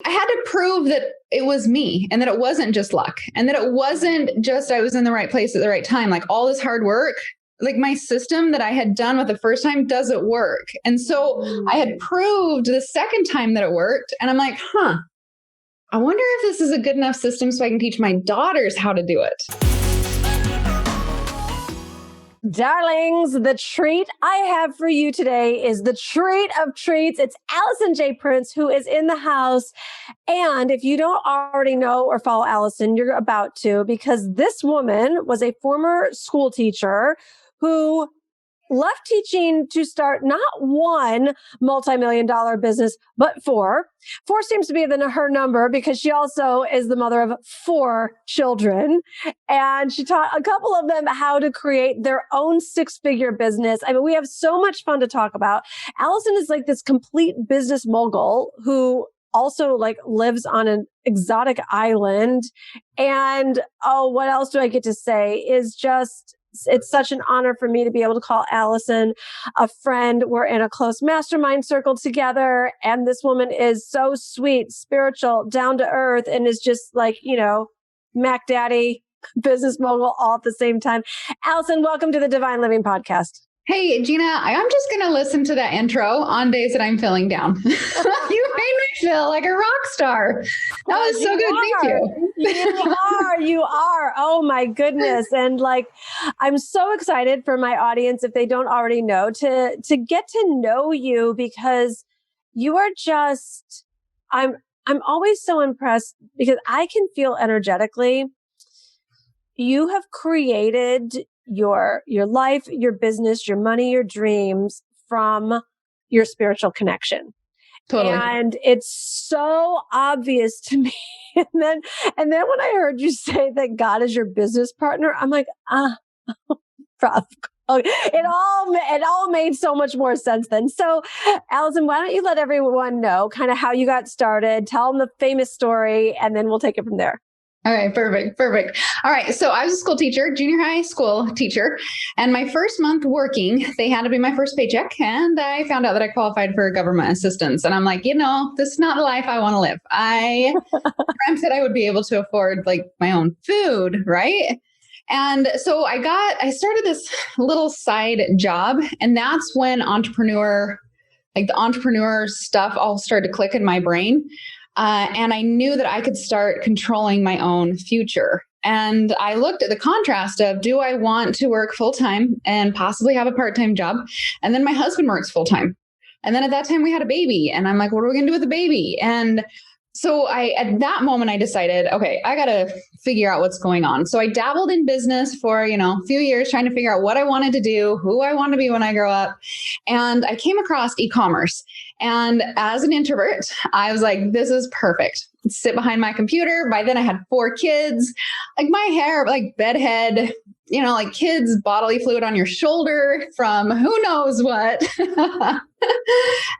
I had to prove that it was me and that it wasn't just luck and that it wasn't just I was in the right place at the right time. Like all this hard work, like my system that I had done with the first time doesn't work. And so I had proved the second time that it worked. And I'm like, I wonder if this is a good enough system so I can teach my daughters how to do it. Darlings, the treat I have for you today is the treat of treats. It's Alison J Prince who is in the house. And if you don't already know or follow Alison, you're about to, because this woman was a former school teacher who left teaching to start not one multi-million-dollar business, but four. Four seems to be her number because she also is the mother of 4 children. And she taught a couple of them how to create their own 6-figure business. I mean, we have so much fun to talk about. Alison is like this complete business mogul who also like lives on an exotic island. And what else do I get to say is just, it's such an honor for me to be able to call Alison a friend. We're in a close mastermind circle together. And this woman is so sweet, spiritual, down to earth, and is just like, Mac Daddy, business mogul all at the same time. Alison, welcome to the Divine Living Podcast. Hey, Gina, I'm just going to listen to that intro on days that I'm feeling down. You made me feel like a rock star. That was so good. Thank you. You are. Oh my goodness. And like, I'm so excited for my audience, if they don't already know, to get to know you, because you are just, I'm always so impressed because I can feel energetically you have created your life, your business, your money, your dreams from your spiritual connection. Totally. And it's so obvious to me. And then when I heard you say that God is your business partner, I'm like, it all made so much more sense then. So, Alison, why don't you let everyone know kind of how you got started, tell them the famous story, and then we'll take it from there. Okay, perfect. All right. So I was a school teacher, junior high school teacher, and my first month working, they had to be my first paycheck. And I found out that I qualified for government assistance. And I'm like, this is not the life I want to live. I dreamt that I would be able to afford like my own food. Right. And so I started this little side job, and that's when the entrepreneur stuff all started to click in my brain. And I knew that I could start controlling my own future. And I looked at the contrast of, do I want to work full-time and possibly have a part-time job? And then my husband works full-time. And then at that time we had a baby, and I'm like, what are we going to do with the baby? And so at that moment, I decided, okay, I got to figure out what's going on. So I dabbled in business for, a few years, trying to figure out what I wanted to do, who I want to be when I grow up. And I came across Ecommerce. And as an introvert, I was like, this is perfect. Sit behind my computer. By then I had 4 kids, like my hair, like bedhead, like kids, bodily fluid on your shoulder from who knows what.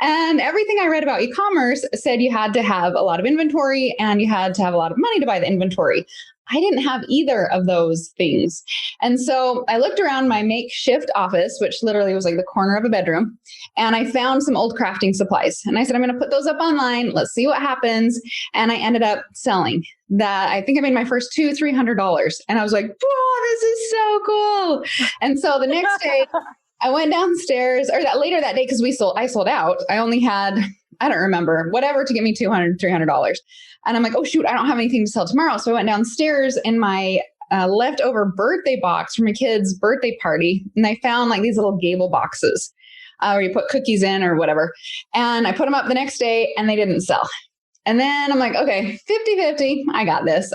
And everything I read about e-commerce said you had to have a lot of inventory and you had to have a lot of money to buy the inventory. I didn't have either of those things. And so I looked around my makeshift office, which literally was like the corner of a bedroom, and I found some old crafting supplies. And I said, I'm going to put those up online. Let's see what happens. And I ended up selling that. I think I made my first $200-$300. And I was like, whoa, this is so cool. And so the next day I went downstairs, or later that day, because I sold out. I only had, I don't remember, whatever to get me $200-$300. And I'm like, oh, shoot, I don't have anything to sell tomorrow. So I went downstairs in my leftover birthday box from a kid's birthday party. And I found like these little Gable boxes where you put cookies in or whatever. And I put them up the next day and they didn't sell. And then I'm like, okay, 50-50. I got this.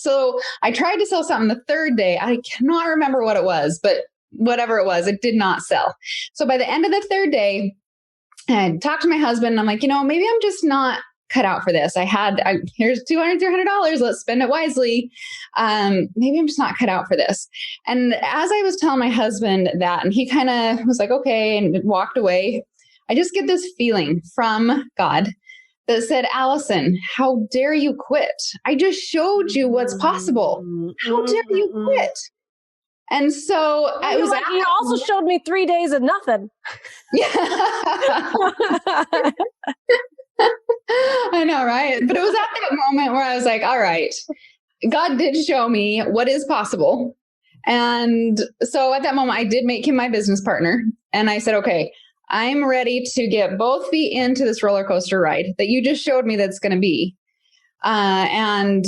So I tried to sell something the third day. I cannot remember what it was, but whatever it was, it did not sell. So by the end of the third day, I talked to my husband and I'm like, maybe I'm just not cut out for this. Here's $200-$300. Let's spend it wisely. Maybe I'm just not cut out for this. And as I was telling my husband that, and he kind of was like, okay, and walked away, I just get this feeling from God that said, Alison, how dare you quit? I just showed you what's possible. How dare you quit? And so I was like, you also showed me 3 days of nothing. Yeah. I know, right? But it was at that moment where I was like, all right, God did show me what is possible. And so at that moment, I did make him my business partner. And I said, okay, I'm ready to get both feet into this roller coaster ride that you just showed me that's going to be. And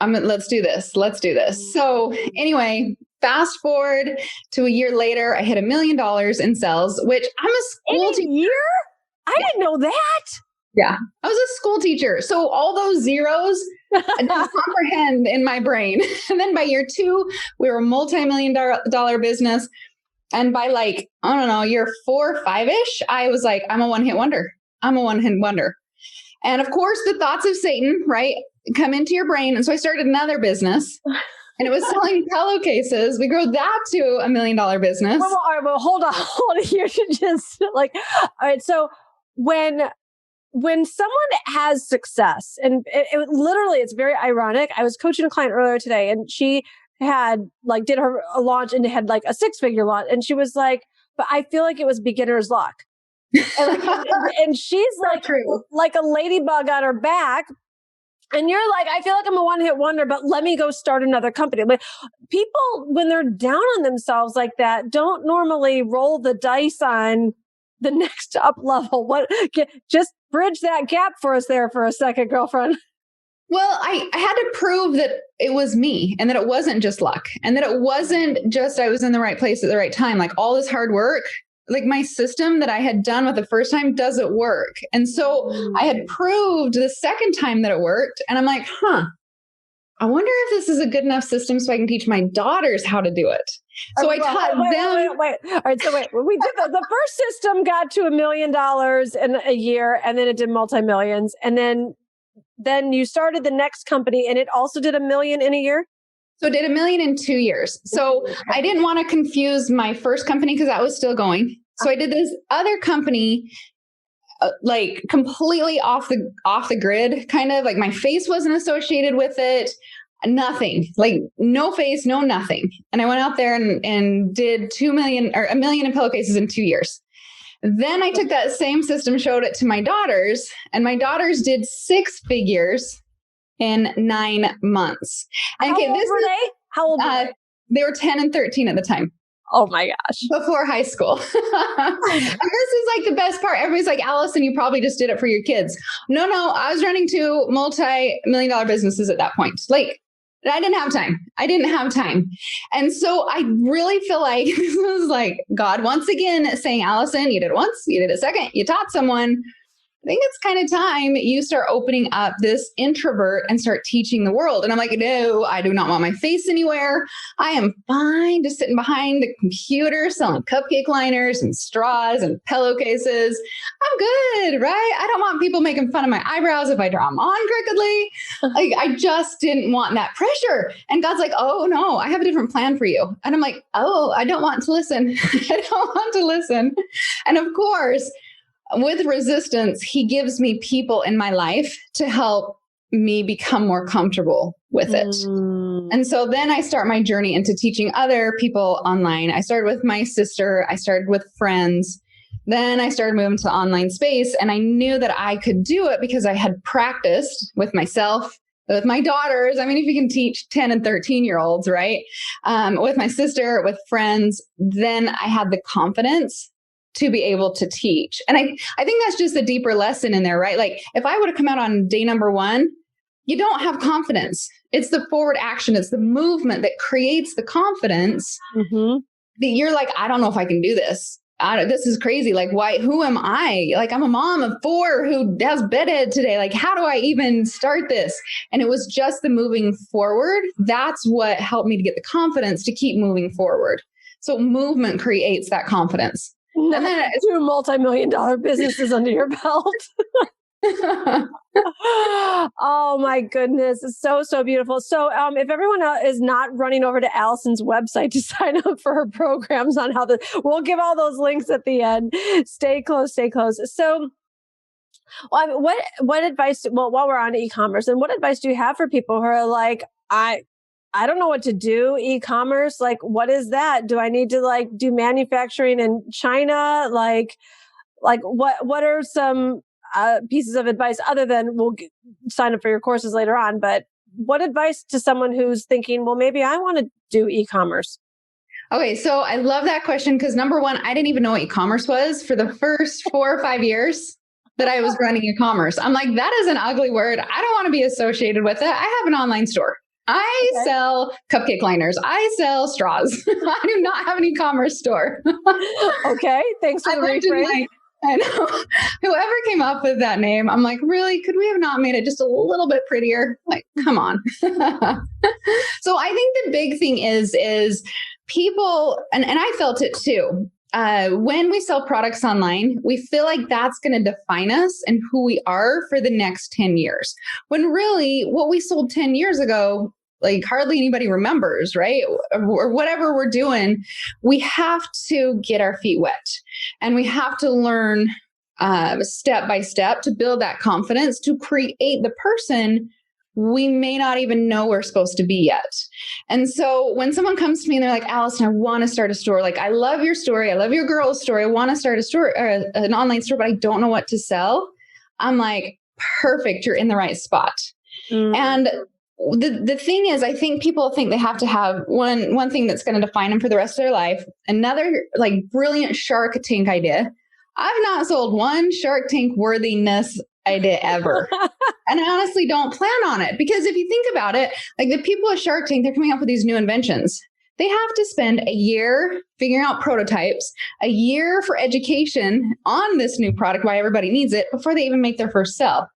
let's do this. Let's do this. So anyway, fast forward to a year later, I hit $1 million in sales, which I'm a school teacher. Year? I didn't know that. Yeah, I was a school teacher. So all those zeros I didn't comprehend in my brain. And then by year 2, we were a multi-million-dollar business. And by like, I don't know, year 4 or 5-ish, I was like, I'm a one-hit wonder. I'm a one-hit wonder. And of course, the thoughts of Satan, right, come into your brain. And so I started another business. And it was selling pillowcases. We grew that to $1 million business. Well, all right, well, hold on. You should just like, all right. So when someone has success, and it literally, it's very ironic. I was coaching a client earlier today, and she had like did her a launch and had like a 6-figure launch, and she was like, "But I feel like it was beginner's luck." And, and she's like a ladybug on her back. And you're like, I feel like I'm a one-hit wonder, but let me go start another company. Like people, when they're down on themselves like that, don't normally roll the dice on the next up level. Just bridge that gap for us there for a second, girlfriend. Well, I had to prove that it was me and that it wasn't just luck and that it wasn't just I was in the right place at the right time. Like all this hard work, like my system that I had done with the first time doesn't work. And so I had proved the second time that it worked. And I'm like, I wonder if this is a good enough system so I can teach my daughters how to do it. So I taught them. Wait. All right. So wait, we did the first system got to $1 million in a year, and then it did multi-millions. And then you started the next company and it also did $1 million in a year. So it did $1 million in 2 years. So I didn't want to confuse my first company because that was still going. So I did this other company, like completely off the grid, kind of like my face wasn't associated with it, nothing, like no face, no nothing. And I went out there and did 2 million or $1 million in pillowcases in 2 years. Then I took that same system, showed it to my daughters, and my daughters did 6 figures in 9 months. And how old were they? How old were they? They were 10 and 13 at the time. Oh my gosh. Before high school. And this is like the best part. Everybody's like, Allison, you probably just did it for your kids. No, I was running 2 multi-million-dollar businesses at that point. Like, I didn't have time. And so I really feel like this was like God once again saying, Allison, you did it once, you did it a second, you taught someone. I think it's kind of time you start opening up this introvert and start teaching the world. And I'm like, no, I do not want my face anywhere. I am fine just sitting behind the computer selling cupcake liners and straws and pillowcases. I'm good, right? I don't want people making fun of my eyebrows if I draw them on crookedly. Like, I just didn't want that pressure. And God's like, oh no, I have a different plan for you. And I'm like, oh, I don't want to listen. I don't want to listen. And of course, with resistance, he gives me people in my life to help me become more comfortable with it. And so then I start my journey into teaching other people online. I started with my sister. I started with friends. Then I started moving to the online space, and I knew that I could do it because I had practiced with myself, with my daughters. I mean, if you can teach 10 and 13-year-olds, right? With my sister, with friends, then I had the confidence to be able to teach. And I think that's just a deeper lesson in there, right? Like if I would have come out on day number 1, you don't have confidence. It's the forward action. It's the movement that creates the confidence that you're like, I don't know if I can do this. This is crazy. Like, why, who am I? Like, I'm a mom of 4 who has bedhead today. Like, how do I even start this? And it was just the moving forward. That's what helped me to get the confidence to keep moving forward. So movement creates that confidence. And then 2 multi-million-dollar businesses under your belt. Oh my goodness. It's so beautiful. So if everyone is not running over to Allison's website to sign up for her programs on how we'll give all those links at the end. Stay close. So what advice, while we're on e-commerce, and what advice do you have for people who are like, I don't know what to do. E-commerce, like, what is that? Do I need to like do manufacturing in China? Like what are some, pieces of advice other than sign up for your courses later on. But what advice to someone who's thinking, well, maybe I want to do e-commerce? Okay, so I love that question because number one, I didn't even know what e-commerce was for the first 4 or 5 years that I was running e-commerce. I'm like, that is an ugly word. I don't want to be associated with it. I have an online store. I sell cupcake liners. I sell straws. I do not have an e-commerce store. Okay, thanks for the rephrase. I know. Whoever came up with that name, I'm like, really? Could we have not made it just a little bit prettier? Like, come on. So I think the big thing is people, and I felt it too. When we sell products online, we feel like that's going to define us and who we are for the next 10 years. When really what we sold 10 years ago, like hardly anybody remembers, right? Or whatever we're doing, we have to get our feet wet and we have to learn step by step to build that confidence to create the person we may not even know we're supposed to be yet. And so when someone comes to me and they're like, Alison, I want to start a store. Like, I love your story. I love your girl's story. I want to start a store, an online store, but I don't know what to sell. I'm like, perfect. You're in the right spot. And the thing is, I think people think they have to have one thing that's going to define them for the rest of their life. Another like brilliant Shark Tank idea. I've not sold one Shark Tank worthiness idea ever. And I honestly don't plan on it because if you think about it, like the people at Shark Tank, they're coming up with these new inventions. They have to spend a year figuring out prototypes, a year for education on this new product, why everybody needs it before they even make their first sell.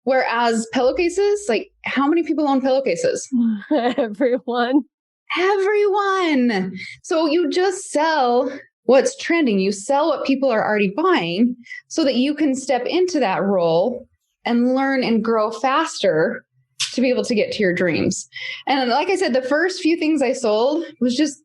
Whereas pillowcases, like how many people own pillowcases? Everyone. So you just sell what's trending. You sell what people are already buying so that you can step into that role and learn and grow faster to be able to get to your dreams. And like I said, the first few things I sold was just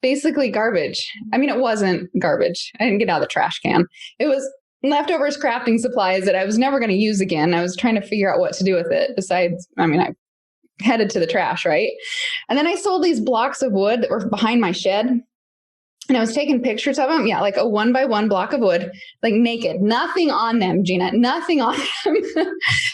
basically garbage. I mean, it wasn't garbage. I didn't get out of the trash can. It was leftovers crafting supplies that I was never going to use again. I was trying to figure out what to do with it. Besides, I mean, I headed to the trash, right? And then I sold these blocks of wood that were behind my shed. And I was taking pictures of them. Yeah, like a 1x1 block of wood, like naked, nothing on them, Gina, nothing on them.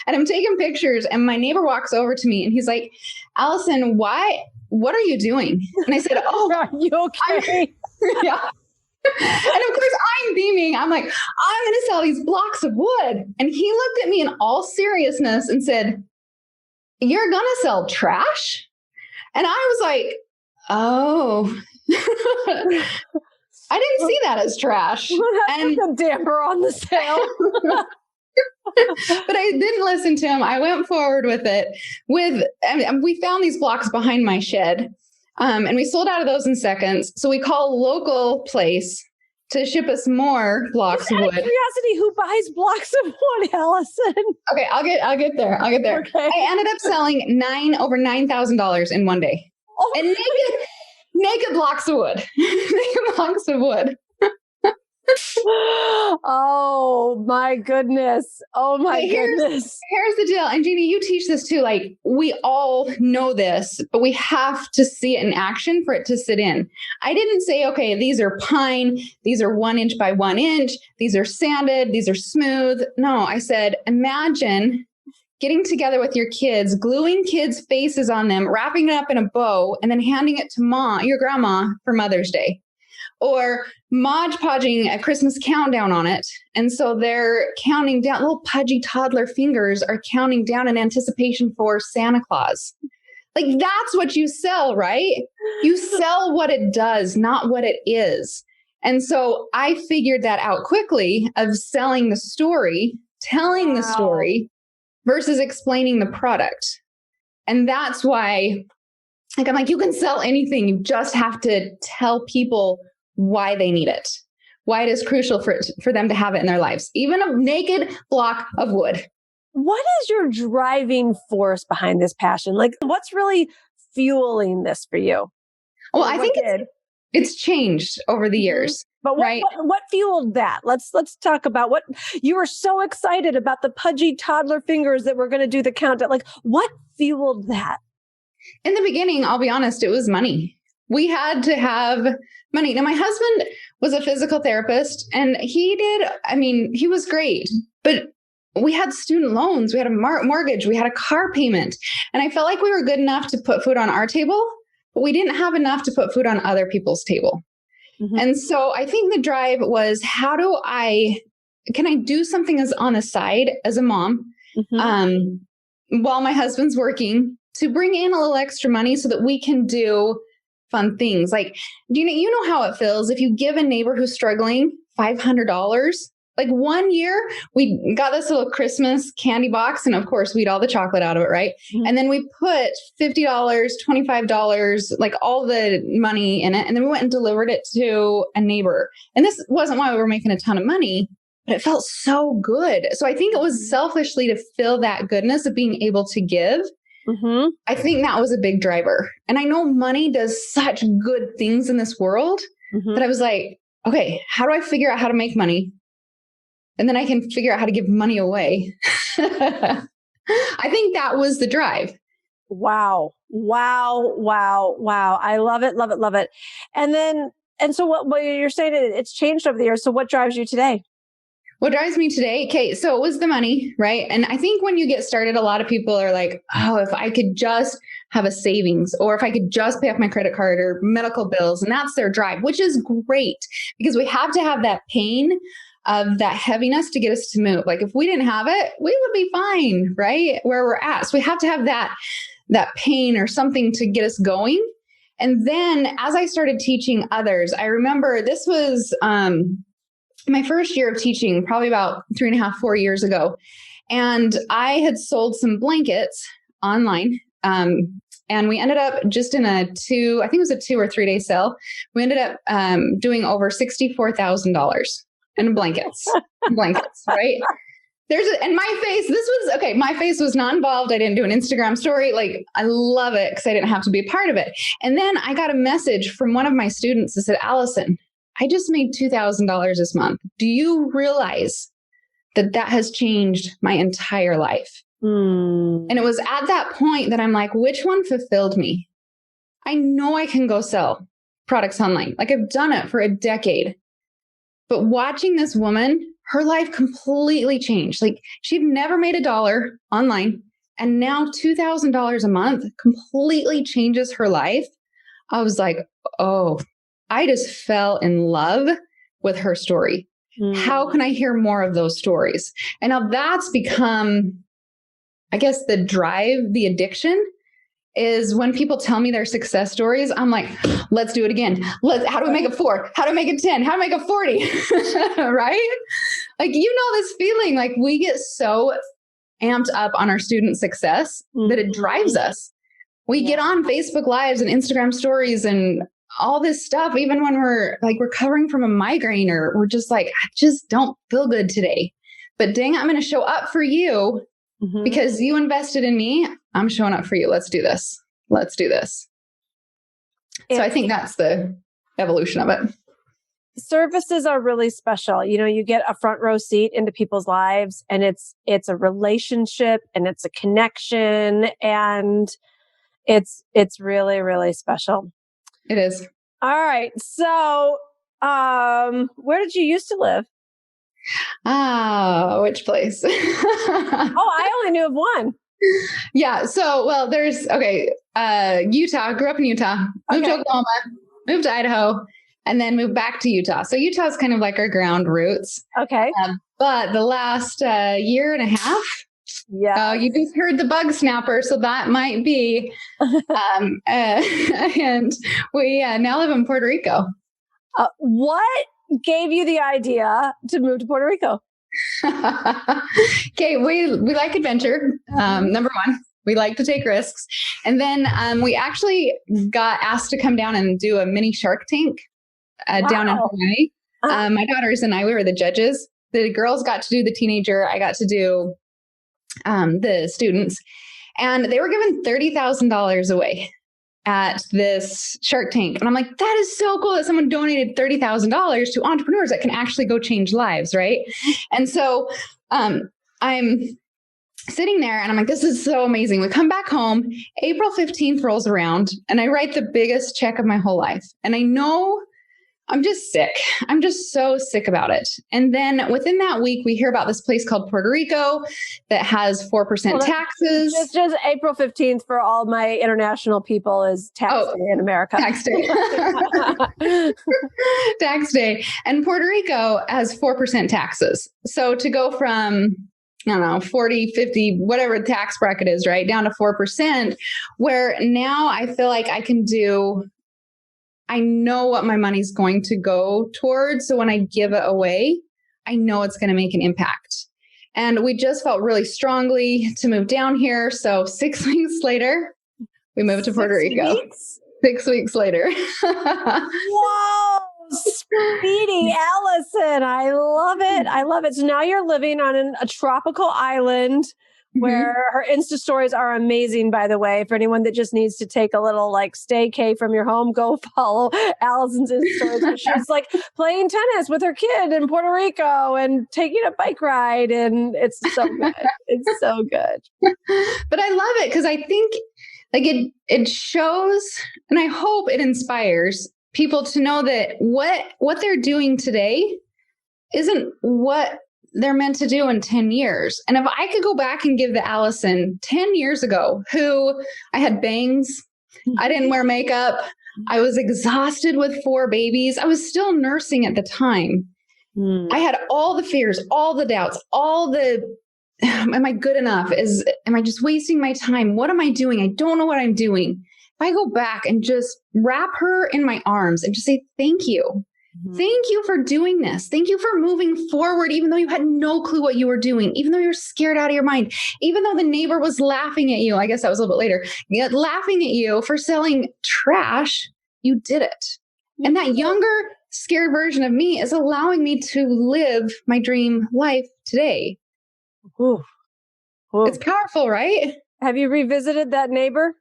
And I'm taking pictures and my neighbor walks over to me and he's like, Alison, what are you doing? And I said, oh, are you okay? Yeah. And of course I'm beaming. I'm like, I'm going to sell these blocks of wood. And he looked at me in all seriousness and said, you're going to sell trash? And I was like, oh, I didn't see that as trash. And a damper on the sale. But I didn't listen to him. I went forward with it. We found these blocks behind my shed. And we sold out of those in seconds. So we call a local place to ship us more blocks of wood. Curiosity, who buys blocks of wood, Alison? Okay, I'll get there. Okay. I ended up selling over $9,000 in one day. Oh, and naked blocks of wood. Naked blocks of wood. Oh my goodness. Here's the deal. And Gina, you teach this too. Like we all know this, but we have to see it in action for it to sit in. I didn't say, okay, these are pine. These are 1 inch by 1 inch. These are sanded. These are smooth. No, I said, imagine getting together with your kids, gluing kids' faces on them, wrapping it up in a bow, and then handing it to your grandma for Mother's Day. Or Mod Podging a Christmas countdown on it. And so they're counting down, little pudgy toddler fingers are counting down in anticipation for Santa Claus. Like that's what you sell, right? You sell what it does, not what it is. And so I figured that out quickly of selling the story, telling the story versus explaining the product. And that's why, like, I'm like, you can sell anything. You just have to tell people why they need it, why it is crucial for them to have it in their lives, even a naked block of wood. What is your driving force behind this passion? Like, what's really fueling this for you? Well, I think it's changed over the years. But what fueled that? Let's talk about what you were so excited about, the pudgy toddler fingers that were going to do the countdown. Like, what fueled that? In the beginning, I'll be honest, it was money. We had to have money. Now, my husband was a physical therapist and he was great, but we had student loans, we had a mortgage, we had a car payment. And I felt like we were good enough to put food on our table, but we didn't have enough to put food on other people's table. Mm-hmm. And so I think the drive was, can I do something as on the side as a mom, while my husband's working, to bring in a little extra money so that we can do fun things. Like, you know how it feels if you give a neighbor who's struggling $500. Like one year we got this little Christmas candy box, and of course we eat all the chocolate out of it, right? Mm-hmm. And then we put $50, $25, like all the money in it. And then we went and delivered it to a neighbor. And this wasn't why we were making a ton of money, but it felt so good. So I think it was selfishly to feel that goodness of being able to give. Mm-hmm. I think that was a big driver. And I know money does such good things in this world that I was like, okay, how do I figure out how to make money? And then I can figure out how to give money away. I think that was the drive. Wow. I love it, love it, love it. And so what you're saying, it's changed over the years. So what drives you today? What drives me today? Okay, so it was the money, right? And I think when you get started, a lot of people are like, oh, if I could just have a savings, or if I could just pay off my credit card or medical bills, and that's their drive, which is great because we have to have that pain of that heaviness to get us to move. Like if we didn't have it, we would be fine, right? Where we're at. So we have to have that pain or something to get us going. And then as I started teaching others, I remember this was my first year of teaching, probably about 3.5, 4 years ago. And I had sold some blankets online. And we ended up just in I think it was a 2 or 3 day sale. We ended up doing over $64,000 in blankets, right? And my face, my face was not involved. I didn't do an Instagram story. Like, I love it because I didn't have to be a part of it. And then I got a message from one of my students that said, Alison, I just made $2,000 this month. Do you realize that has changed my entire life? And it was at that point that I'm like, which one fulfilled me? I know I can go sell products online. Like I've done it for a decade. But watching this woman, her life completely changed. Like she'd never made $1 online. And now $2,000 a month completely changes her life. I was like, oh, I just fell in love with her story. How can I hear more of those stories? And now that's become, I guess, the drive, the addiction is when people tell me their success stories, I'm like, let's do it again. How do we make a 4? How do we make a 10? How do we make a 40? Right? Like, this feeling, like we get so amped up on our student success that it drives us. We get on Facebook Lives and Instagram stories and all this stuff, even when we're like recovering from a migraine, or we're just like, I just don't feel good today. But dang, I'm going to show up for you because you invested in me. I'm showing up for you. Let's do this. Let's do this. So I think that's the evolution of it. Services are really special. You get a front row seat into people's lives, and it's a relationship, and it's a connection, and it's really, really special. It is. All right. So, where did you used to live? Which place? I only knew of one. Yeah. So, well, there's, Utah, grew up in Utah, moved to Oklahoma, moved to Idaho, and then moved back to Utah. So Utah is kind of like our ground roots. Okay. But the last year and a half, you just heard the bug snapper, so that might be. And we now live in Puerto Rico. What gave you the idea to move to Puerto Rico? Okay, we like adventure. Number one, we like to take risks, and then we actually got asked to come down and do a mini Shark Tank down in Hawaii. My daughters and I, we were the judges. The girls got to do the teenager. I got to do the students, and they were given $30,000 away at this Shark Tank. And I'm like, that is so cool that someone donated $30,000 to entrepreneurs that can actually go change lives. Right. And so, I'm sitting there and I'm like, this is so amazing. We come back home, April 15th rolls around, and I write the biggest check of my whole life. And I know I'm just sick. I'm just so sick about it. And then within that week, we hear about this place called Puerto Rico that has 4% taxes. Just April 15th for all my international people is tax day in America. Tax day. Tax day. And Puerto Rico has 4% taxes. So to go from, I don't know, 40, 50, whatever the tax bracket is, right, down to 4%, where now I feel like I know what my money's going to go towards. So when I give it away, I know it's going to make an impact. And we just felt really strongly to move down here. So 6 weeks later, we moved to Puerto Rico. 6 weeks later. Whoa, speedy Allison. I love it. I love it. So now you're living on a tropical island where her Insta stories are amazing, by the way. For anyone that just needs to take a little like staycay from your home, go follow Allison's Insta stories. She's like playing tennis with her kid in Puerto Rico and taking a bike ride. And it's so good. It's so good. But I love it because I think like it shows, and I hope it inspires people to know that what they're doing today isn't what they're meant to do in 10 years. And if I could go back and give the Allison 10 years ago, who I had bangs, I didn't wear makeup, I was exhausted with 4 babies, I was still nursing at the time. I had all the fears, all the doubts, all the, am I good enough? Am I just wasting my time? What am I doing? I don't know what I'm doing. If I go back and just wrap her in my arms and just say, thank you. Thank you for doing this. Thank you for moving forward, even though you had no clue what you were doing, even though you were scared out of your mind, even though the neighbor was laughing at you. I guess that was a little bit later. Laughing at you for selling trash. You did it. And that younger, scared version of me is allowing me to live my dream life today. Ooh. Ooh. It's powerful, right? Have you revisited that neighbor?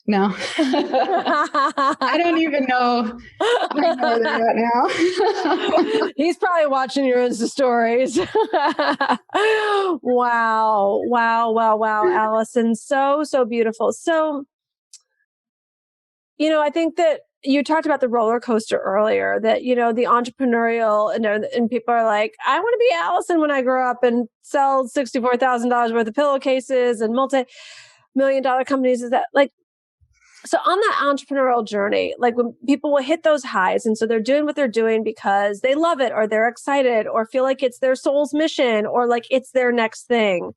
No. I don't even know. I don't know where they're at now. He's probably watching your Insta stories. Wow. Allison. So beautiful. So, I think that you talked about the roller coaster earlier, that, the entrepreneurial and people are like, I want to be Allison when I grow up and sell $64,000 worth of pillowcases and multi-million-dollar companies. Is that like, so on that entrepreneurial journey, like when people will hit those highs, and so they're doing what they're doing because they love it or they're excited or feel like it's their soul's mission or like it's their next thing.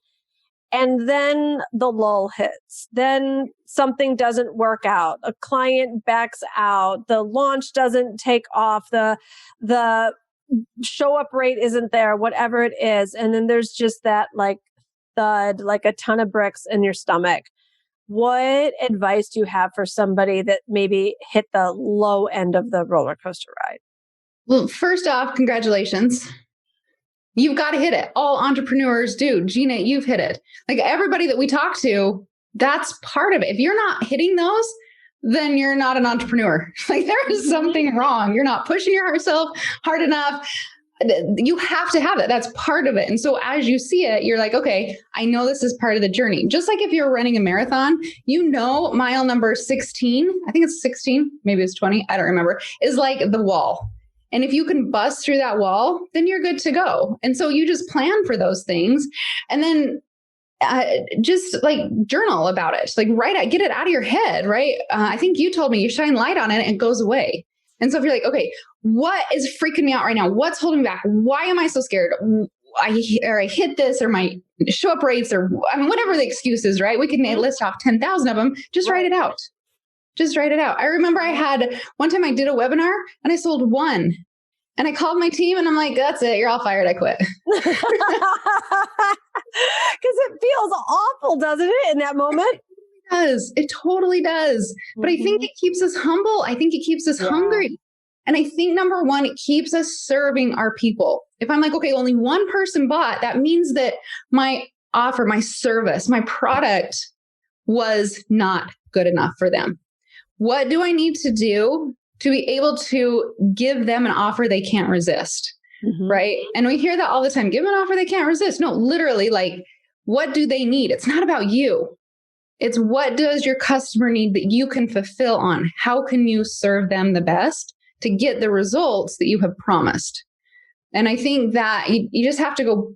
And then the lull hits. Then something doesn't work out. A client backs out. The launch doesn't take off. The show up rate isn't there, whatever it is. And then there's just that like thud, like a ton of bricks in your stomach. What advice do you have for somebody that maybe hit the low end of the roller coaster ride? Well, first off, congratulations. You've got to hit it. All entrepreneurs do. Gina, you've hit it. Like everybody that we talk to, that's part of it. If you're not hitting those, then you're not an entrepreneur. Like there is something wrong. You're not pushing yourself hard enough. You have to have it. That's part of it. And so as you see it, you're like, okay, I know this is part of the journey. Just like if you're running a marathon, mile number 16, I think it's 16, maybe it's 20, I don't remember, is like the wall. And if you can bust through that wall, then you're good to go. And so you just plan for those things and then just like journal about it, like get it out of your head, right? I think you told me you shine light on it and it goes away. And so if you're like, okay, what is freaking me out right now? What's holding me back? Why am I so scared? I hit this or my show up rates or whatever the excuse is, right? We can list off 10,000 of them. Just write it out. Just write it out. I remember one time I did a webinar and I sold one and I called my team and I'm like, that's it. You're all fired. I quit. Because it feels awful, doesn't it, in that moment? It totally does. But I think it keeps us humble. I think it keeps us hungry. And I think number one, it keeps us serving our people. If I'm like, okay, only one person bought, that means that my offer, my service, my product was not good enough for them. What do I need to do to be able to give them an offer they can't resist? Right? And we hear that all the time. Give them an offer they can't resist. No, literally, like, what do they need? It's not about you. It's what does your customer need that you can fulfill on? How can you serve them the best to get the results that you have promised. And I think that you just have to go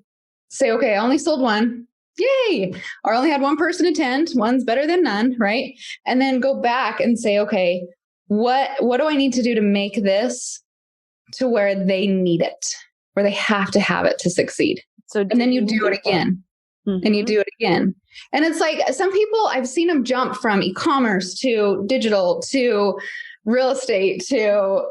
say, okay, I only sold one. Yay. Or I only had one person attend. One's better than none, right? And then go back and say, okay, what do I need to do to make this to where they need it, where they have to have it to succeed? So and then you do it again. Mm-hmm. And you do it again. And it's like some people, I've seen them jump from e-commerce to digital to real estate to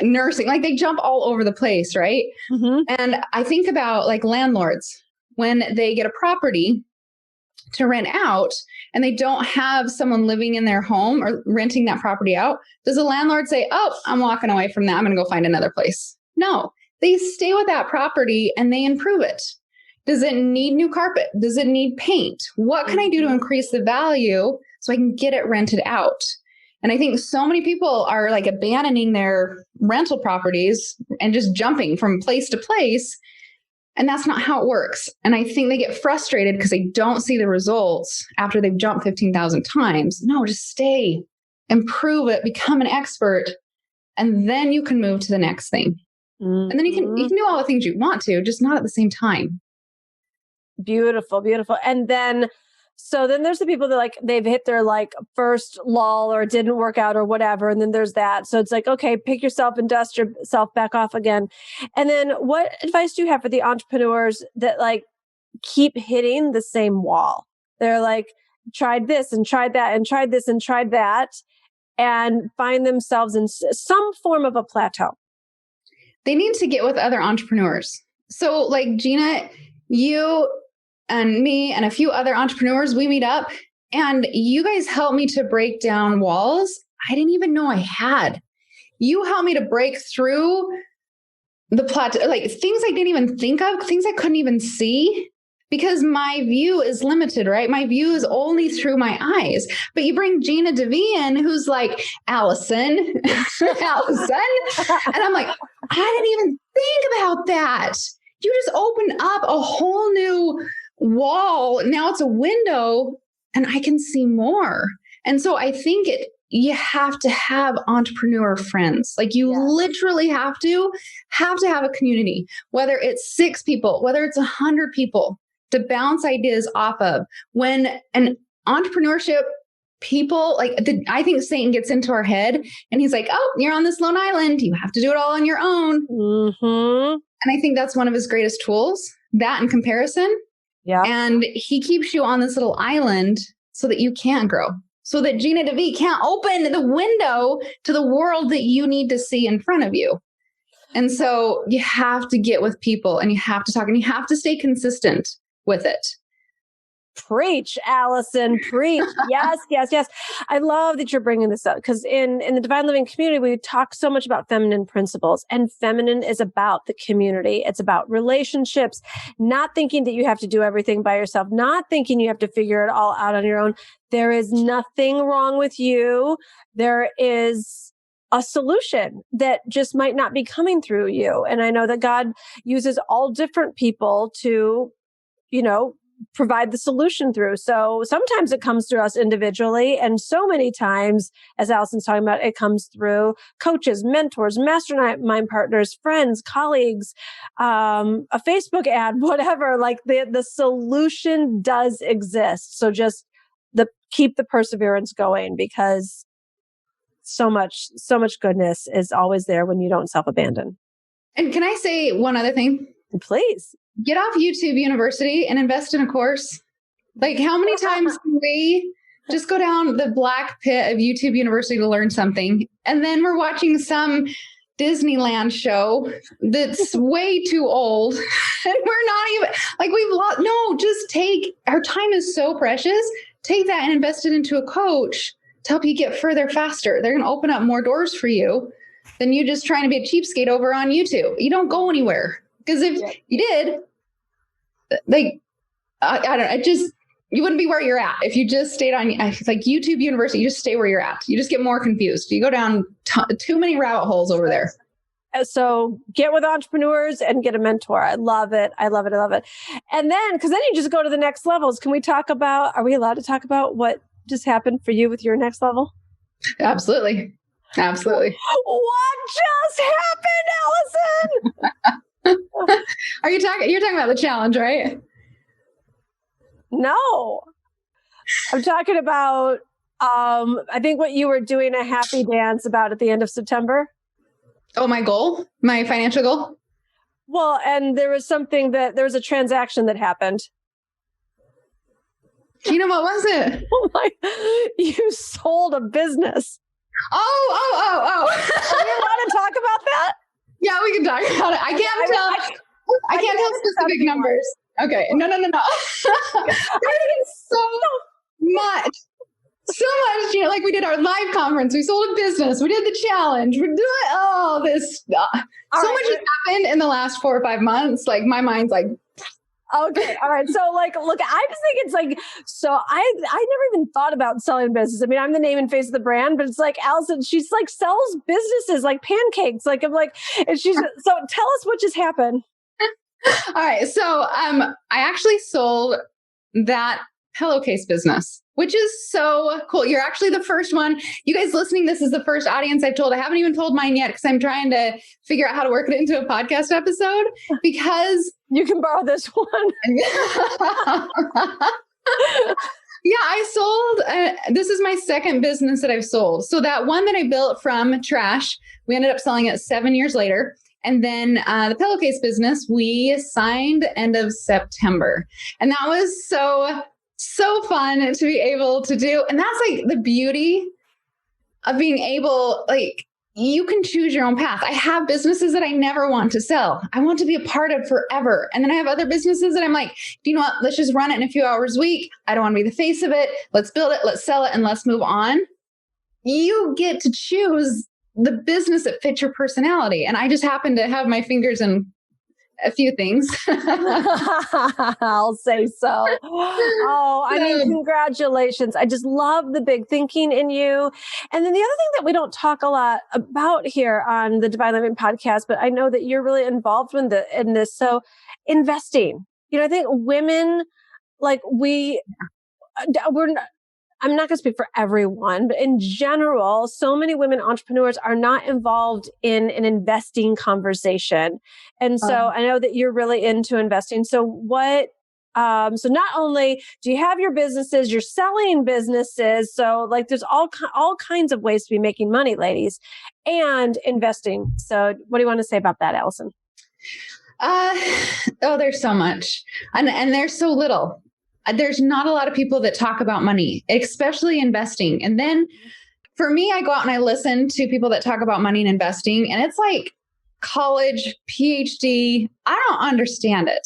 nursing. Like they jump all over the place, right? Mm-hmm. And I think about like landlords when they get a property to rent out and they don't have someone living in their home or renting that property out. Does the landlord say, oh, I'm walking away from that, I'm going to go find another place? No, they stay with that property and they improve it. Does it need new carpet? Does it need paint? What can I do to increase the value so I can get it rented out? And I think so many people are like abandoning their rental properties and just jumping from place to place. And that's not how it works. And I think they get frustrated because they don't see the results after they've jumped 15,000 times. No, just stay, improve it, become an expert, and then you can move to the next thing. Mm-hmm. And then you can do all the things you want to, just not at the same time. Beautiful, beautiful. And then, so then there's the people that like, they've hit their like first lull or it didn't work out or whatever. And then there's that. So it's like, okay, pick yourself and dust yourself back off again. And then what advice do you have for the entrepreneurs that like keep hitting the same wall? They're like, tried this and tried that and tried this and tried that and find themselves in some form of a plateau. They need to get with other entrepreneurs. So like Gina, you and me and a few other entrepreneurs, we meet up and you guys help me to break down walls I didn't even know I had. You helped me to break through the plateau, like things I didn't even think of, things I couldn't even see because my view is limited, right? My view is only through my eyes. But you bring Gina DeVee in who's like, Alison, Alison. And I'm like, I didn't even think about that. You just opened up a whole new wall. Now it's a window and I can see more. And so I think you have to have entrepreneur friends. Like you literally have to have a community, whether it's 6 people, whether it's 100 people to bounce ideas off of. When an entrepreneurship people, I think Satan gets into our head and he's like, oh, you're on this lone island. You have to do it all on your own. Mm-hmm. And I think that's one of his greatest tools, that in comparison. Yeah. And he keeps you on this little island so that you can't grow. So that Gina DeVee can't open the window to the world that you need to see in front of you. And so you have to get with people and you have to talk and you have to stay consistent with it. Preach, Alison, preach. Yes, yes, yes. I love that you're bringing this up because in the Divine Living community, we talk so much about feminine principles, and feminine is about the community. It's about relationships, not thinking that you have to do everything by yourself, not thinking you have to figure it all out on your own. There is nothing wrong with you. There is a solution that just might not be coming through you. And I know that God uses all different people to, provide the solution through. So sometimes it comes through us individually. And so many times, as Alison's talking about, it comes through coaches, mentors, mastermind partners, friends, colleagues, a Facebook ad, whatever. Like the solution does exist. So just keep the perseverance going because so much goodness is always there when you don't self-abandon. And can I say one other thing? Please. Get off YouTube University and invest in a course. Like how many times can we just go down the black pit of YouTube University to learn something? And then we're watching some Disneyland show that's way too old. And we're not even like just our time is so precious. Take that and invest it into a coach to help you get further faster. They're going to open up more doors for you than you just trying to be a cheapskate over on YouTube. You don't go anywhere. Because if you did, I don't know, you wouldn't be where you're at. If you just stayed on like YouTube University, you just stay where you're at. You just get more confused. You go down too many rabbit holes over there. So get with entrepreneurs and get a mentor. I love it. I love it. I love it. And then, because then you just go to the next levels. Are we allowed to talk about what just happened for you with your next level? Absolutely. Absolutely. What just happened, Alison? You're talking about the challenge, right? No. I'm talking about, I think what you were doing a happy dance about at the end of September. Oh, my goal? My financial goal? Well, and there was a transaction that happened. Gina, what was it? You sold a business. Oh. Are you allowed to talk about that? Yeah, we can talk about it. I can't tell specific numbers. Okay. No. There's so much, Gina. Like, we did our live conference. We sold a business. We did the challenge. We're doing all this stuff. So much has happened in the last 4 or 5 months. Like, my mind's like... Okay. All right. So look, I just think it's like, so I never even thought about selling business. I mean, I'm the name and face of the brand, but it's like Alison, she's like sells businesses like pancakes. Like, I'm like, and so tell us what just happened. All right. So, I actually sold that pillowcase business, which is so cool. You're actually the first one. You guys listening, this is the first audience I've told. I haven't even told mine yet because I'm trying to figure out how to work it into a podcast episode, because you can borrow this one. Yeah, I sold, this is my second business that I've sold. So that one that I built from trash, we ended up selling it 7 years later. And then the pillowcase business, we signed end of September. And that was so fun to be able to do. And that's like the beauty of being able, like, you can choose your own path. I have businesses that I never want to sell. I want to be a part of forever. And then I have other businesses that I'm like, do you know what? Let's just run it in a few hours a week. I don't want to be the face of it. Let's build it. Let's sell it. And let's move on. You get to choose the business that fits your personality. And I just happen to have my fingers in a few things. I'll say so. Oh, I mean, congratulations. I just love the big thinking in you. And then the other thing that we don't talk a lot about here on the Divine Living podcast, but I know that you're really involved in this. So investing, I think women, like I'm not going to speak for everyone, but in general, so many women entrepreneurs are not involved in an investing conversation. And so I know that you're really into investing. So so not only do you have your businesses, you're selling businesses. So like there's all kinds of ways to be making money, ladies, and investing. So what do you want to say about that, Alison? There's so much. And there's so little. There's not a lot of people that talk about money, especially investing. And then for me, I go out and I listen to people that talk about money and investing, and it's like college, PhD. I don't understand it.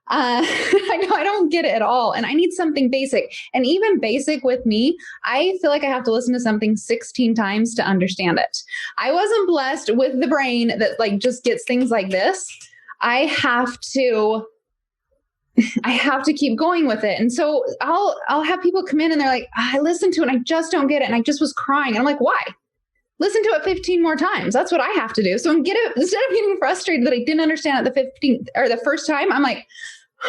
I don't get it at all. And I need something basic. And even basic with me, I feel like I have to listen to something 16 times to understand it. I wasn't blessed with the brain that like just gets things like this. I have to keep going with it. And so I'll have people come in and they're like, I listened to it and I just don't get it. And I just was crying. And I'm like, why? Listen to it 15 more times. That's what I have to do. So instead of getting frustrated that I didn't understand it the 15th or the first time, I'm like,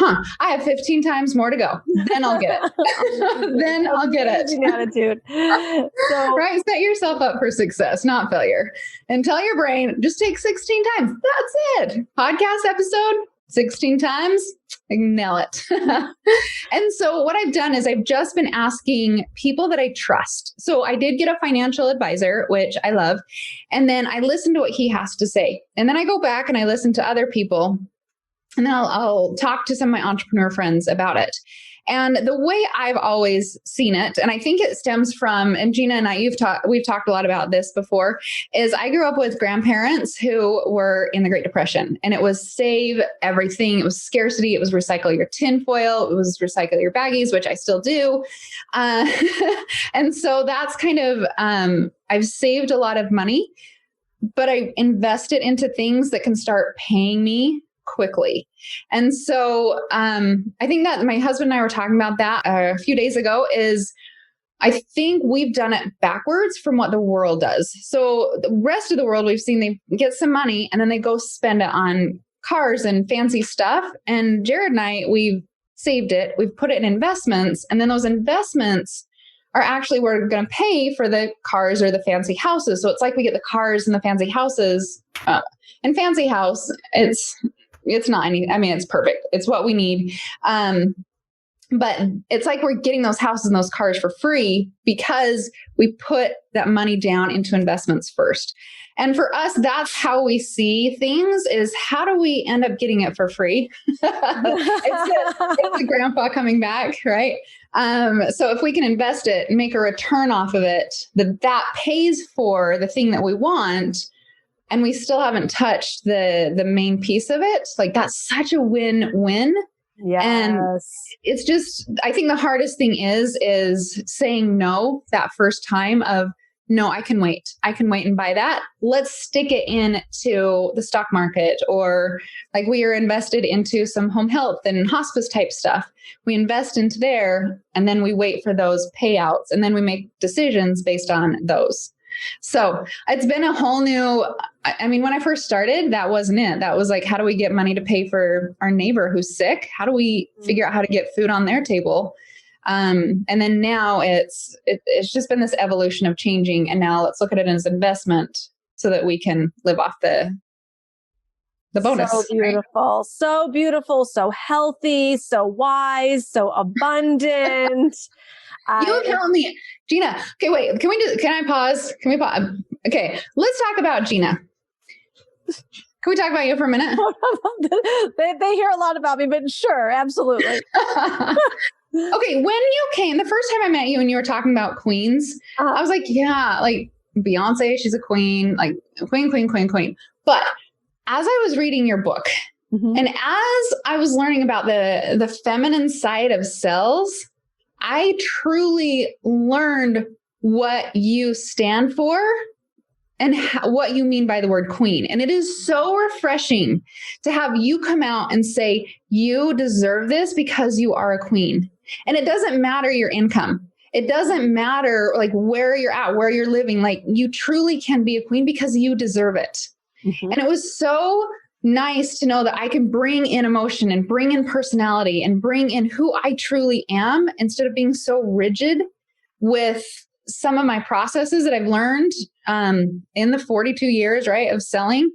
I have 15 times more to go. Then I'll get it. Then I'll get it. Attitude. So, right. Set yourself up for success, not failure. And tell your brain, just take 16 times. That's it. Podcast episode, 16 times, nail it. And so what I've done is I've just been asking people that I trust. So I did get a financial advisor, which I love. And then I listen to what he has to say. And then I go back and I listen to other people. And then I'll talk to some of my entrepreneur friends about it. And the way I've always seen it, and I think it stems from, and Gina and I, we've talked a lot about this before, is I grew up with grandparents who were in the Great Depression, and it was save everything. It was scarcity. It was recycle your tinfoil. It was recycle your baggies, which I still do. And so that's kind of, I've saved a lot of money, but I invest it into things that can start paying me quickly. And so I think that my husband and I were talking about that a few days ago is I think we've done it backwards from what the world does. So the rest of the world, we've seen they get some money and then they go spend it on cars and fancy stuff. And Jared and I, we've saved it. We've put it in investments. And then those investments are actually we're going to pay for the cars or the fancy houses. So it's like we get the cars and the fancy houses. And fancy house, it's not any. I mean, it's perfect. It's what we need. But it's like we're getting those houses and those cars for free because we put that money down into investments first. And for us, that's how we see things, is how do we end up getting it for free? It's the grandpa coming back, right? So if we can invest it and make a return off of it, that pays for the thing that we want, and we still haven't touched the main piece of it. Like, that's such a win-win. Yes. And it's just, I think the hardest thing is saying no that first time of, no, I can wait and buy that. Let's stick it into the stock market, or like we are invested into some home health and hospice type stuff. We invest into there, and then we wait for those payouts, and then we make decisions based on those. So it's been a whole new, I mean, when I first started, that wasn't it. That was like, how do we get money to pay for our neighbor who's sick? How do we figure out how to get food on their table? And then now it's just been this evolution of changing. And now let's look at it as investment so that we can live off the bonus. So beautiful, right? So beautiful, so healthy, so wise, so abundant. You tell me, Gina. Okay, wait. Can I pause? Can we pause? Okay, let's talk about Gina. Can we talk about you for a minute? They hear a lot about me, but sure, absolutely. Okay, when you came, the first time I met you and you were talking about queens, I was like, yeah, like Beyonce, she's a queen, like queen. But as I was reading your book, and as I was learning about the feminine side of cells, I truly learned what you stand for and what you mean by the word queen. And it is so refreshing to have you come out and say, you deserve this because you are a queen. And it doesn't matter your income. It doesn't matter like where you're at, where you're living. Like, you truly can be a queen because you deserve it. And it was so nice to know that I can bring in emotion and bring in personality and bring in who I truly am, instead of being so rigid with some of my processes that I've learned in the 42 years, right, of selling,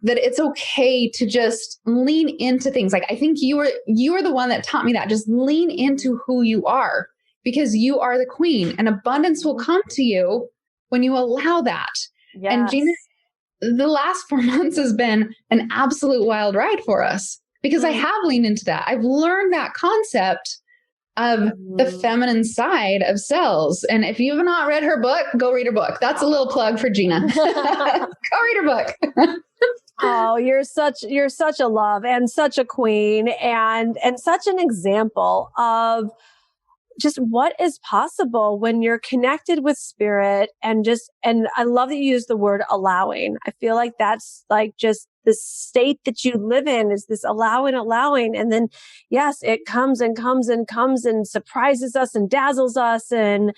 that it's okay to just lean into things. Like, I think you were the one that taught me that. Just lean into who you are, because you are the queen, and abundance will come to you when you allow that. Yes. And Gina, the last 4 months has been an absolute wild ride for us, because I have leaned into that. I've learned that concept of the feminine side of cells. And if you've not read her book, go read her book. That's a little plug for Gina. Go read her book. Oh, you're such a love and such a queen, and such an example of just what is possible when you're connected with spirit, and I love that you use the word allowing. I feel like that's like just the state that you live in, is this allowing. And then yes, it comes and surprises us and dazzles us. And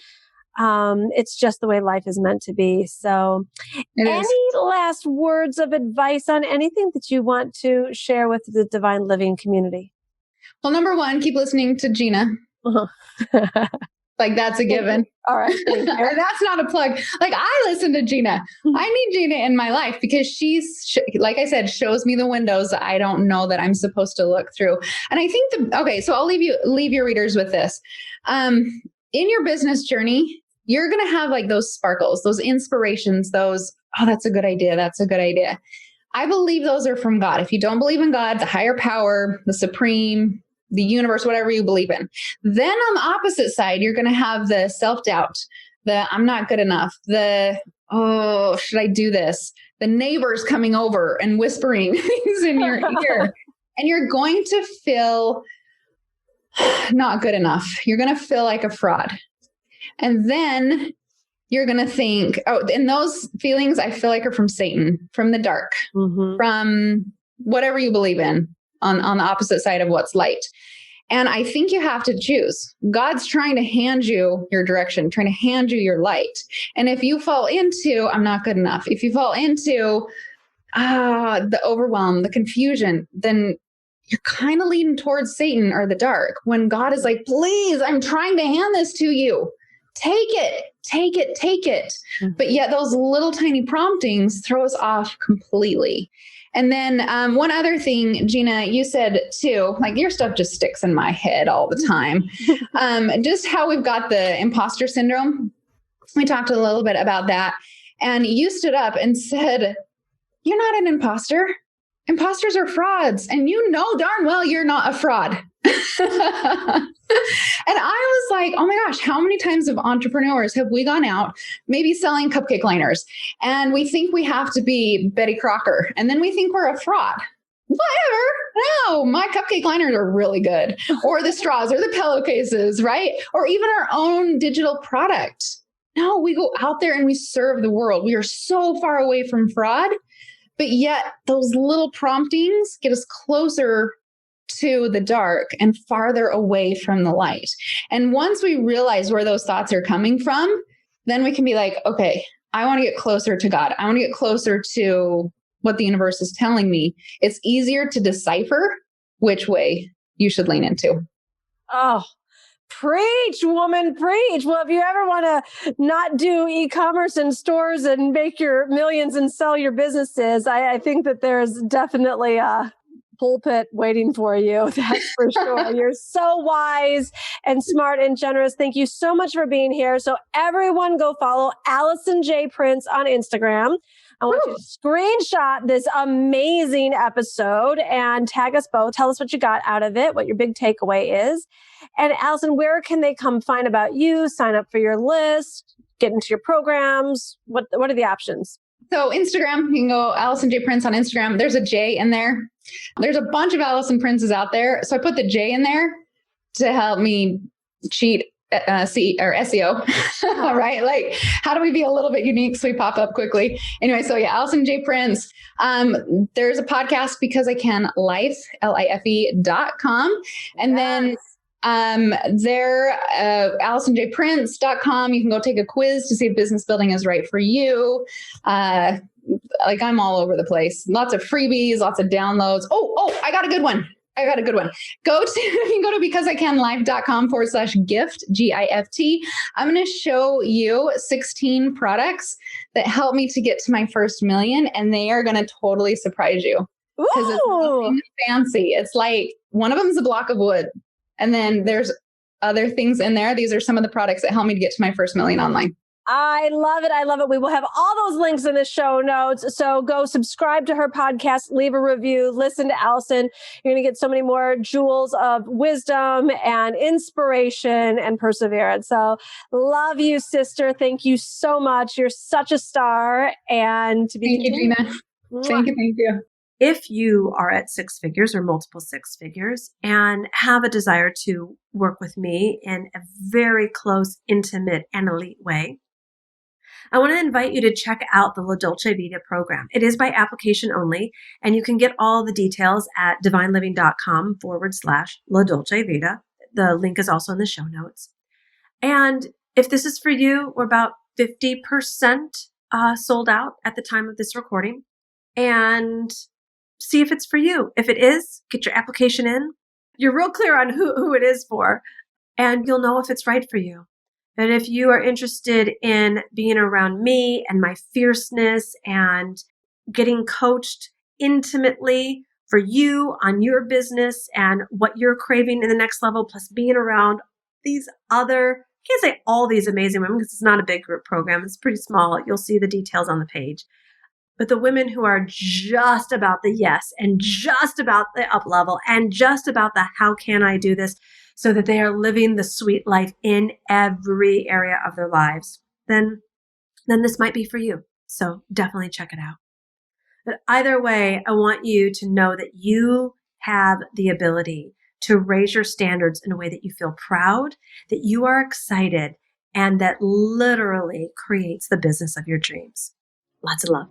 it's just the way life is meant to be. So any last words of advice on anything that you want to share with the Divine Living community? Well, number one, keep listening to Gina. Like, that's a given. All right. And that's not a plug. Like, I listen to Gina. I need Gina in my life because she's, like I said, shows me the windows that I don't know that I'm supposed to look through. And I think so I'll leave your readers with this. In your business journey, you're going to have like those sparkles, those inspirations, those, oh, that's a good idea. That's a good idea. I believe those are from God. If you don't believe in God, the higher power, the supreme, the universe, whatever you believe in. Then on the opposite side, you're going to have the self-doubt, the I'm not good enough, the, oh, should I do this? The neighbors coming over and whispering things in your ear. And you're going to feel not good enough. You're going to feel like a fraud. And then you're going to think, oh, and those feelings I feel like are from Satan, from the dark, from whatever you believe in. On the opposite side of what's light. And I think you have to choose. God's trying to hand you your direction, trying to hand you your light. And if you fall into, I'm not good enough, if you fall into the overwhelm, the confusion, then you're kind of leaning towards Satan or the dark, when God is like, please, I'm trying to hand this to you. take it, take it, take it. But yet those little tiny promptings throw us off completely. And then one other thing, Gina, you said too, like your stuff just sticks in my head all the time. Just how we've got the imposter syndrome. We talked a little bit about that. And you stood up and said, you're not an imposter. Imposters are frauds. And you know darn well you're not a fraud. And I was like, oh my gosh, how many times of entrepreneurs have we gone out, maybe selling cupcake liners, and we think we have to be Betty Crocker, and then we think we're a fraud. Whatever. No, my cupcake liners are really good. Or the straws or the pillowcases, right? Or even our own digital product. No, we go out there and we serve the world. We are so far away from fraud, but yet those little promptings get us closer to the dark and farther away from the light. And once we realize where those thoughts are coming from, then we can be like, okay, I want to get closer to God. I want to get closer to what the universe is telling me. It's easier to decipher which way you should lean into. Oh, preach, woman, preach. Well, if you ever want to not do e-commerce in stores and make your millions and sell your businesses, I think that there's definitely a pulpit waiting for you. That's for sure. You're so wise and smart and generous. Thank you so much for being here. So everyone go follow Alison J Prince on Instagram. I want you to screenshot this amazing episode and tag us both. Tell us what you got out of it, what your big takeaway is. And Alison, where can they come find about you, sign up for your list, get into your programs? What are the options? So Instagram, you can go Alison J Prince on Instagram. There's a J in there. There's a bunch of Alison Princes out there. So I put the J in there to help me cheat SEO, right? Like, how do we be a little bit unique so we pop up quickly? Anyway, so yeah, Alison J Prince. There's a podcast, Because I Can, Life, life.com. And then AlisonJPrince.com. You can go take a quiz to see if business building is right for you. Like, I'm all over the place. Lots of freebies, lots of downloads. Oh, I got a good one. You can go to becauseIcanlife.com/gift, GIFT. I'm going to show you 16 products that help me to get to my first million, and they are going to totally surprise you. Because it's nothing fancy. It's like one of them is a block of wood. And then there's other things in there. These are some of the products that help me to get to my first million online. I love it. I love it. We will have all those links in the show notes. So go subscribe to her podcast, leave a review, listen to Alison. You're going to get so many more jewels of wisdom and inspiration and perseverance. So love you, sister. Thank you so much. You're such a star. And to be Thank you, Gina. Thank you. If you are at six figures or multiple six figures and have a desire to work with me in a very close, intimate, and elite way, I want to invite you to check out the La Dolce Vita program. It is by application only, and you can get all the details at divineliving.com/La Dolce Vita. The link is also in the show notes. And if this is for you, we're about 50% sold out at the time of this recording. And see if it's for you. If it is, get your application in. You're real clear on who it is for, and you'll know if it's right for you. And if you are interested in being around me and my fierceness and getting coached intimately for you on your business and what you're craving in the next level, plus being around these other, I can't say all these amazing women because it's not a big group program. It's pretty small. You'll see the details on the page. But the women who are just about the yes and just about the up level and just about the how can I do this so that they are living the sweet life in every area of their lives, then this might be for you. So definitely check it out. But either way, I want you to know that you have the ability to raise your standards in a way that you feel proud, that you are excited, and that literally creates the business of your dreams. Lots of love.